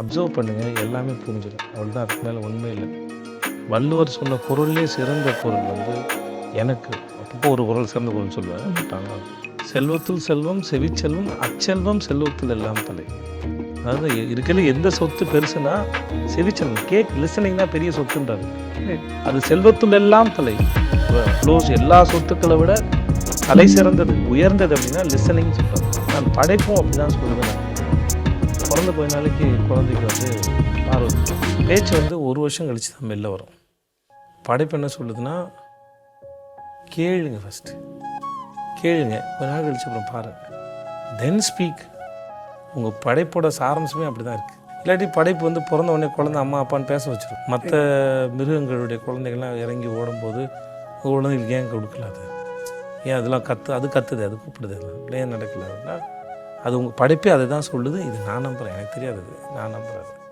Observe பண்ணுங்கள், எல்லாமே புரிஞ்சிடும். அவ்வளோதான், அதுக்கு மேலே உண்மை இல்லை. வள்ளுவர் சொன்ன பொருள்லே சிறந்த பொருள் வந்து எனக்கு அப்பப்போ ஒரு குரல் சிறந்த பொருள் சொல்லுவேன். செல்வத்துள் செல்வம் செவிச்செல்வம் அச்செல்வம் செல்வத்தில் எல்லாம் தலை. அதாவது இருக்கிற எந்த சொத்து பெருசுனா செவிச்செல்வம், லிசனிங் தான் பெரிய சொத்துன்றாரு. அது செல்வத்துள் எல்லாம் தலை. க்ளோஸ் எல்லா சொத்துக்களை விட தலை சிறந்தது உயர்ந்தது அப்படின்னா லிசனிங் சொல்கிறார். நான் படைப்பும் அப்படி தான் சொல்லுவேன். பிறந்த கொஞ்ச நாளைக்கு குழந்தைக்கு வந்து பேச்சு வந்து 1 வருஷம் கழித்து தான் வெளில வரும். படைப்பு என்ன சொல்லுதுன்னா, கேளுங்க, ஃபஸ்ட்டு கேளுங்க, கொஞ்ச நாள் கழிச்சு அப்புறம் பாருங்கள், தென் ஸ்பீக். உங்கள் படைப்போட சாராம்சமே அப்படி தான் இருக்குது. இல்லாட்டி படைப்பு வந்து பிறந்த உடனே குழந்தை அம்மா அப்பான்னு பேச வச்சிடும். மற்ற மிருகங்களுடைய குழந்தைகள்லாம் இறங்கி ஓடும்போது குழந்தைகளுக்கு ஏன் கொடுக்கல, அது ஏன் அதெல்லாம் அது கத்துது, அது கூப்பிடுது, அதெல்லாம் ஏன் நடக்கல அப்படின்னா அது உங்கள் படைப்பே அதை தான் சொல்லுது. இது நான் நம்புகிறேன், எனக்கு தெரியாது, நான் நம்புகிறேன்.